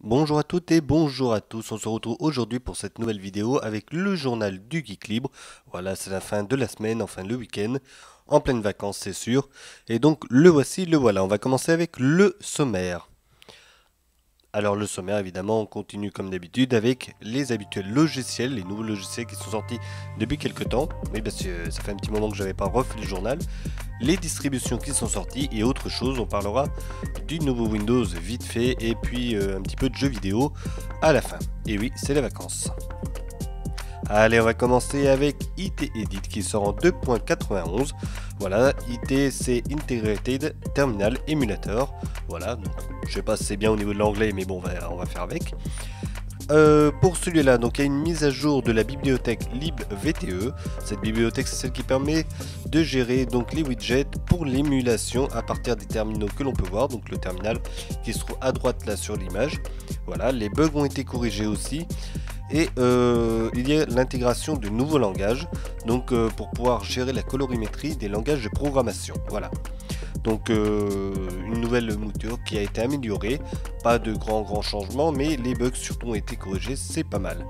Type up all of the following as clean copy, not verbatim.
Bonjour à toutes et bonjour à tous, on se retrouve aujourd'hui pour cette nouvelle vidéo avec le journal du Geek Libre. Voilà, c'est la fin de la semaine, enfin le week-end, en pleine vacances c'est sûr. Et donc le voici, le voilà, on va commencer avec le sommaire. Alors le sommaire évidemment, on continue comme d'habitude avec les habituels logiciels, les nouveaux logiciels qui sont sortis depuis quelques temps. Oui parce que ça fait un petit moment que je n'avais pas refait le journal. Les distributions qui sont sorties et autre chose, on parlera du nouveau Windows vite fait et puis un petit peu de jeux vidéo à la fin. Et oui, c'est les vacances. Allez, on va commencer avec IT Edit qui sort en 2.91. Voilà, IT c'est Integrated Terminal Emulator. Voilà, donc je sais pas si c'est bien au niveau de l'anglais, mais bon, on va faire avec. Pour celui-là, donc il y a une mise à jour de la bibliothèque libVTE. Cette bibliothèque, c'est celle qui permet de gérer donc les widgets pour l'émulation à partir des terminaux que l'on peut voir. Donc le terminal qui se trouve à droite là sur l'image. Voilà, les bugs ont été corrigés aussi. Et il y a l'intégration de nouveaux langages, donc pour pouvoir gérer la colorimétrie des langages de programmation. Voilà. Donc une nouvelle mouture qui a été améliorée, pas de grands changements, mais les bugs surtout ont été corrigés, c'est pas mal.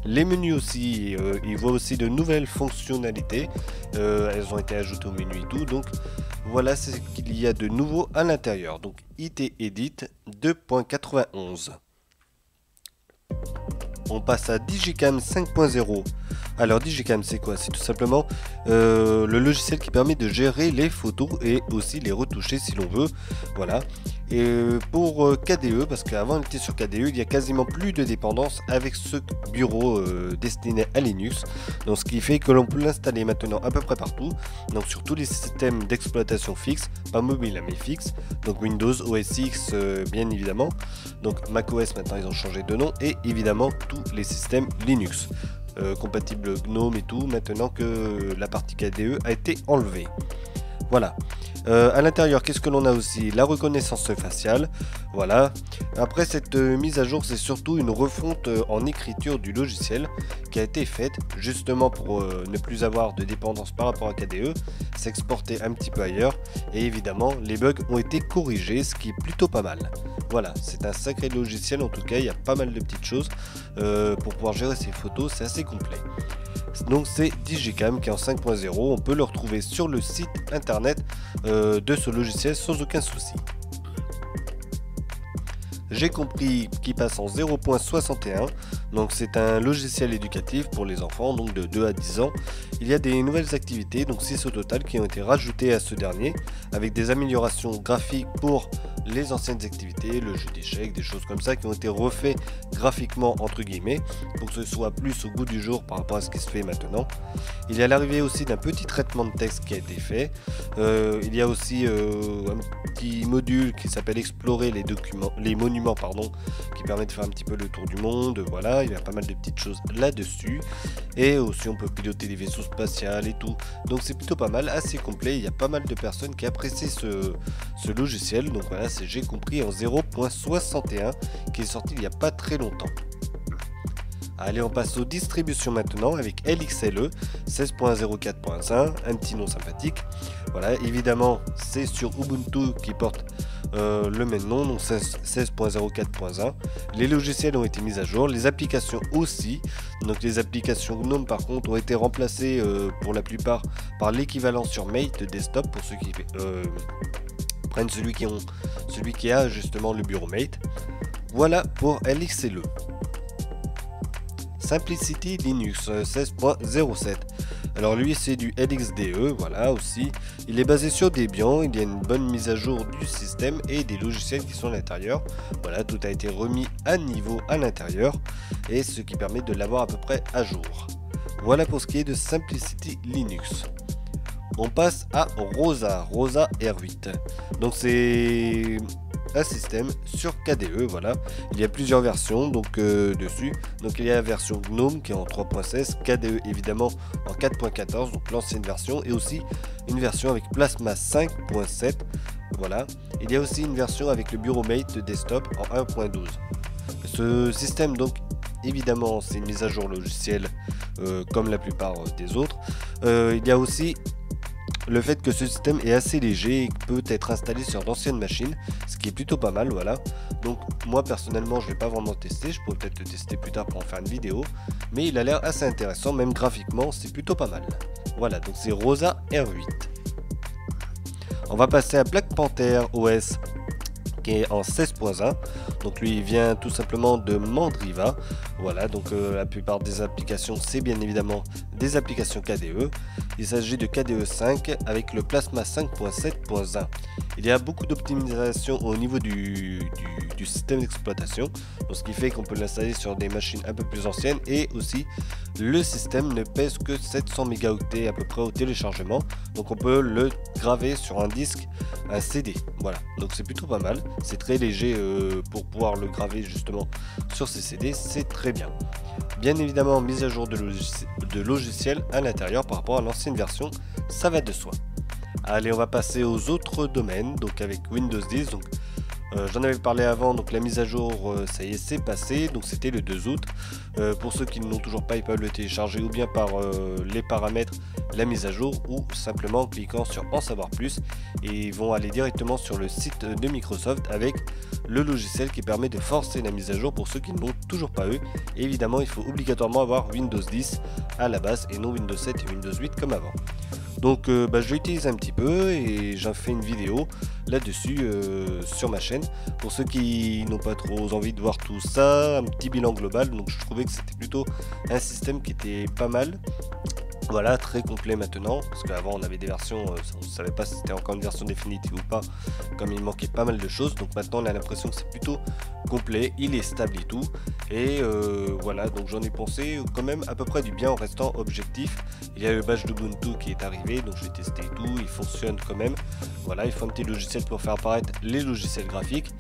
Les menus aussi, ils voient aussi de nouvelles fonctionnalités, elles ont été ajoutées au menu et tout, donc voilà ce qu'il y a de nouveau à l'intérieur. Donc IT Edit 2.91. On passe à Digicam 5.0. Alors Digicam c'est quoi? C'est tout simplement le logiciel qui permet de gérer les photos et aussi les retoucher si l'on veut. Voilà. Et pour KDE, parce qu'avant on était sur KDE, il y a quasiment plus de dépendance avec ce bureau destiné à Linux. Donc ce qui fait que l'on peut l'installer maintenant à peu près partout. Donc sur tous les systèmes d'exploitation fixes, pas mobile mais fixe. Donc Windows, OS X bien évidemment. Donc macOS maintenant ils ont changé de nom. Et évidemment tous les systèmes Linux. Compatible GNOME et tout, maintenant que la partie KDE a été enlevée. Voilà. À l'intérieur, qu'est-ce que l'on a aussi? La reconnaissance faciale. Voilà. Après cette mise à jour, c'est surtout une refonte en écriture du logiciel qui a été faite justement pour ne plus avoir de dépendance par rapport à KDE, s'exporter un petit peu ailleurs. Et évidemment, les bugs ont été corrigés, ce qui est plutôt pas mal. Voilà, c'est un sacré logiciel en tout cas, il y a pas mal de petites choses pour pouvoir gérer ses photos, c'est assez complet. Donc c'est Digicam qui est en 5.0, on peut le retrouver sur le site internet de ce logiciel sans aucun souci. J'ai compris qu'il passe en 0.61, donc c'est un logiciel éducatif pour les enfants, donc de 2 à 10 ans. Il y a des nouvelles activités, donc 6 au total, qui ont été rajoutées à ce dernier, avec des améliorations graphiques pour les anciennes activités, le jeu d'échecs, des choses comme ça, qui ont été refaits graphiquement, entre guillemets, pour que ce soit plus au goût du jour par rapport à ce qui se fait maintenant. Il y a l'arrivée aussi d'un petit traitement de texte qui a été fait. Il y a aussi un petit module qui s'appelle explorer les documents, les monuments pardon, qui permet de faire un petit peu le tour du monde. Voilà, il y a pas mal de petites choses là-dessus. Et aussi on peut piloter des vaisseaux spatiaux et tout. Donc c'est plutôt pas mal, assez complet. Il y a pas mal de personnes qui apprécient ce logiciel. Donc voilà, c'est J'ai compris en 0.61 qui est sorti il n'y a pas très longtemps. Allez, on passe aux distributions maintenant avec LXLE 16.04.1, un petit nom sympathique. Voilà, évidemment, c'est sur Ubuntu qui porte le même nom, donc 16.04.1. Les logiciels ont été mis à jour, les applications aussi. Donc les applications GNOME par contre ont été remplacées pour la plupart par l'équivalent sur Mate Desktop pour ceux qui prennent celui qui a justement le bureau Mate. Voilà pour LXLE. Simplicity Linux 16.07. Alors lui c'est du LXDE, voilà aussi. Il est basé sur Debian, il y a une bonne mise à jour du système et des logiciels qui sont à l'intérieur. Voilà, tout a été remis à niveau à l'intérieur et ce qui permet de l'avoir à peu près à jour. Voilà pour ce qui est de Simplicity Linux. On passe à Rosa R8. Donc c'est un système sur KDE, voilà. Il y a plusieurs versions donc dessus. Donc il y a la version GNOME qui est en 3.16, KDE évidemment en 4.14, donc l'ancienne version, et aussi une version avec Plasma 5.7. Voilà. Il y a aussi une version avec le bureau Mate de desktop en 1.12. Ce système donc évidemment c'est une mise à jour logicielle comme la plupart des autres. Il y a aussi le fait que ce système est assez léger et peut être installé sur d'anciennes machines, ce qui est plutôt pas mal, voilà. Donc moi personnellement je vais pas vraiment tester, je pourrais peut-être le tester plus tard pour en faire une vidéo, mais il a l'air assez intéressant, même graphiquement c'est plutôt pas mal. Voilà, donc c'est Rosa R8. On va passer à Black Panther OS qui est en 16.1. Donc lui il vient tout simplement de Mandriva. Voilà, donc la plupart des applications c'est bien évidemment des applications KDE. Il s'agit de KDE 5 avec le Plasma 5.7.1. Il y a beaucoup d'optimisation au niveau du système d'exploitation, ce qui fait qu'on peut l'installer sur des machines un peu plus anciennes, et aussi le système ne pèse que 700 mégaoctets à peu près au téléchargement, donc on peut le graver sur un disque, un CD. Voilà, donc c'est plutôt pas mal, c'est très léger pour pouvoir le graver justement sur ces CD, c'est très bien. Bien évidemment, mise à jour de logiciel à l'intérieur par rapport à l'ancienne version, ça va de soi. Allez, on va passer aux autres domaines, donc avec Windows 10. Donc j'en avais parlé avant, donc la mise à jour, ça y est, c'est passé, donc c'était le 2 août. Pour ceux qui ne l'ont toujours pas, ils peuvent le télécharger ou bien par les paramètres, la mise à jour, ou simplement en cliquant sur en savoir plus, et ils vont aller directement sur le site de Microsoft avec le logiciel qui permet de forcer la mise à jour pour ceux qui ne l'ont toujours pas eu. Et évidemment, il faut obligatoirement avoir Windows 10 à la base et non Windows 7 et Windows 8 comme avant. Donc je l'utilise un petit peu et j'en fais une vidéo là-dessus sur ma chaîne. Pour ceux qui n'ont pas trop envie de voir tout ça, un petit bilan global. Donc je trouvais que c'était plutôt un système qui était pas mal. Voilà, très complet maintenant, parce qu'avant on avait des versions, on ne savait pas si c'était encore une version définitive ou pas, comme il manquait pas mal de choses. Donc maintenant on a l'impression que c'est plutôt complet, il est stable et tout. Et voilà, donc j'en ai pensé quand même à peu près du bien en restant objectif. Il y a le badge d'Ubuntu qui est arrivé, donc je vais tester et tout, il fonctionne quand même. Voilà, il faut un petit logiciel pour faire apparaître les logiciels graphiques,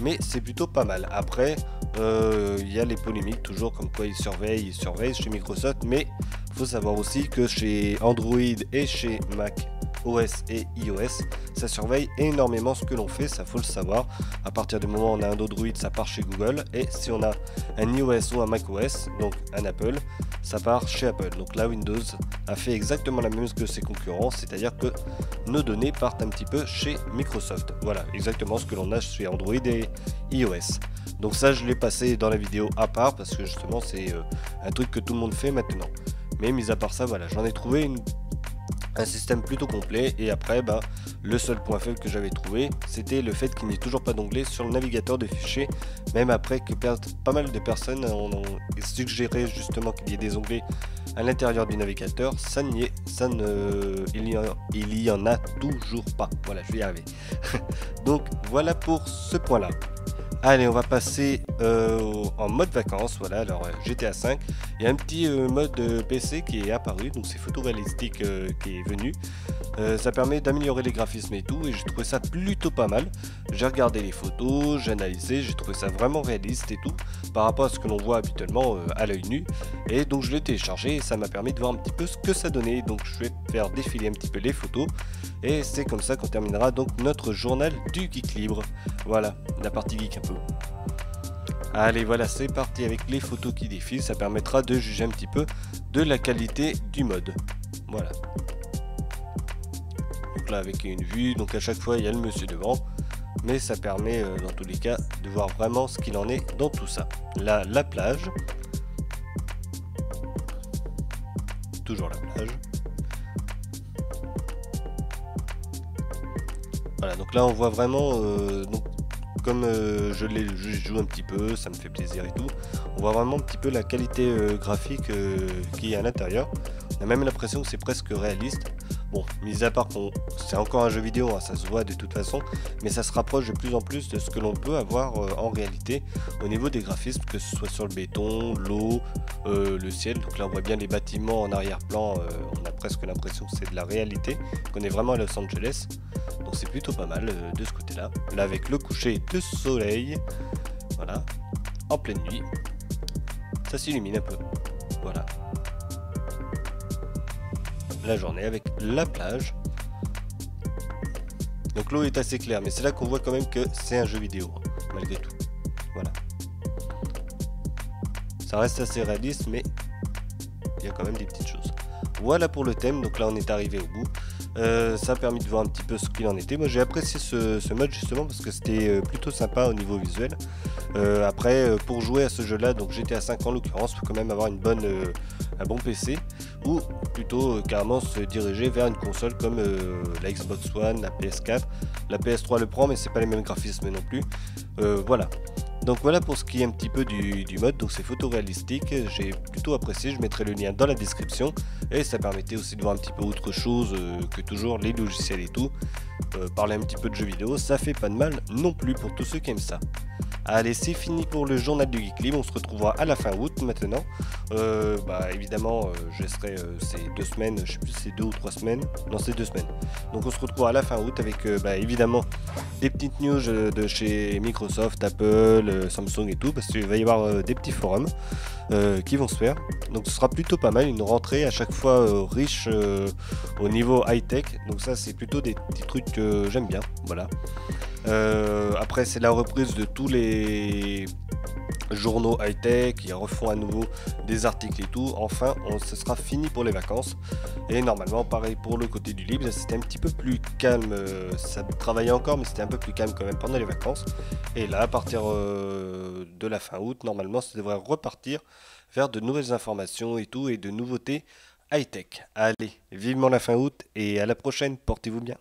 mais c'est plutôt pas mal. Après, il y a les polémiques toujours, comme quoi ils surveillent chez Microsoft, mais il faut savoir aussi que chez Android et chez Mac OS et iOS, ça surveille énormément ce que l'on fait, ça faut le savoir. À partir du moment où on a un Android, ça part chez Google, et si on a un iOS ou un Mac OS, donc un Apple, ça part chez Apple. Donc là, Windows a fait exactement la même chose que ses concurrents, c'est-à-dire que nos données partent un petit peu chez Microsoft. Voilà, exactement ce que l'on a chez Android et iOS. Donc ça, je l'ai passé dans la vidéo à part, parce que justement, c'est un truc que tout le monde fait maintenant. Mais mis à part ça, voilà, j'en ai trouvé un système plutôt complet. Et après, le seul point faible que j'avais trouvé, c'était le fait qu'il n'y ait toujours pas d'onglet sur le navigateur de fichiers, même après que pas mal de personnes ont suggéré justement qu'il y ait des onglets à l'intérieur du navigateur. Il y en a toujours pas. Voilà, je vais y arriver. Donc voilà pour ce point là. Allez, on va passer en mode vacances. Voilà, alors GTA 5, il y a un petit mode PC qui est apparu, donc c'est photoréalistique qui est venu. Ça permet d'améliorer les graphismes et tout, et j'ai trouvé ça plutôt pas mal. J'ai regardé les photos, j'ai analysé, j'ai trouvé ça vraiment réaliste et tout, par rapport à ce que l'on voit habituellement à l'œil nu. Et donc je l'ai téléchargé et ça m'a permis de voir un petit peu ce que ça donnait. Donc je vais faire défiler un petit peu les photos, et c'est comme ça qu'on terminera donc notre journal du Geek Libre. Voilà, la partie geek un peu. Allez, voilà, c'est parti avec les photos qui défilent, ça permettra de juger un petit peu de la qualité du mode. Voilà. Donc là, avec une vue, donc à chaque fois il y a le monsieur devant, mais ça permet dans tous les cas de voir vraiment ce qu'il en est dans tout ça. Là, la plage. Toujours la plage. Voilà, donc là on voit vraiment, comme je joue un petit peu, ça me fait plaisir et tout, on voit vraiment un petit peu la qualité graphique qui est à l'intérieur. On a même l'impression que c'est presque réaliste. Bon, mis à part qu'on c'est encore un jeu vidéo, hein, ça se voit de toute façon, mais ça se rapproche de plus en plus de ce que l'on peut avoir en réalité au niveau des graphismes, que ce soit sur le béton, l'eau, le ciel. Donc là on voit bien les bâtiments en arrière-plan, on a presque l'impression que c'est de la réalité, qu'on est vraiment à Los Angeles. Donc c'est plutôt pas mal de ce côté-là. Là avec le coucher de soleil, voilà, en pleine nuit, ça s'illumine un peu, voilà. La journée avec la plage. Donc l'eau est assez claire, mais c'est là qu'on voit quand même que c'est un jeu vidéo, hein, malgré tout. Voilà. Ça reste assez réaliste, mais il y a quand même des petites choses. Voilà pour le thème, donc là on est arrivé au bout. Ça a permis de voir un petit peu ce qu'il en était. Moi j'ai apprécié ce mode justement parce que c'était plutôt sympa au niveau visuel. Après, pour jouer à ce jeu-là, donc GTA 5 en l'occurrence, il faut quand même avoir un bon PC ou plutôt carrément se diriger vers une console comme la Xbox One, la PS4. La PS3 le prend, mais c'est pas les mêmes graphismes non plus. Voilà. Donc voilà pour ce qui est un petit peu du mode, donc c'est photoréalistique, j'ai plutôt apprécié, je mettrai le lien dans la description et ça permettait aussi de voir un petit peu autre chose que toujours les logiciels et tout. Parler un petit peu de jeux vidéo, ça fait pas de mal non plus pour tous ceux qui aiment ça. Allez, c'est fini pour le journal du Geek Libre, on se retrouvera à la fin août maintenant. Évidemment, je laisserai ces 2 semaines, je sais plus si c'est 2 ou 3 semaines, non c'est 2 semaines. Donc on se retrouvera à la fin août avec évidemment des petites news de chez Microsoft, Apple, Samsung et tout, parce qu'il va y avoir des petits forums qui vont se faire. Donc ce sera plutôt pas mal, une rentrée à chaque fois riche au niveau high-tech. Donc ça c'est plutôt des petits trucs que j'aime bien, voilà. Après c'est la reprise de tous les journaux high-tech, ils refont à nouveau des articles et tout. Enfin, ce sera fini pour les vacances. Et normalement, pareil pour le côté du libre, c'était un petit peu plus calme. Ça travaillait encore, mais c'était un peu plus calme quand même pendant les vacances. Et là, à partir de la fin août, normalement, ça devrait repartir vers de nouvelles informations et tout, et de nouveautés high-tech. Allez, vivement la fin août et à la prochaine, portez-vous bien.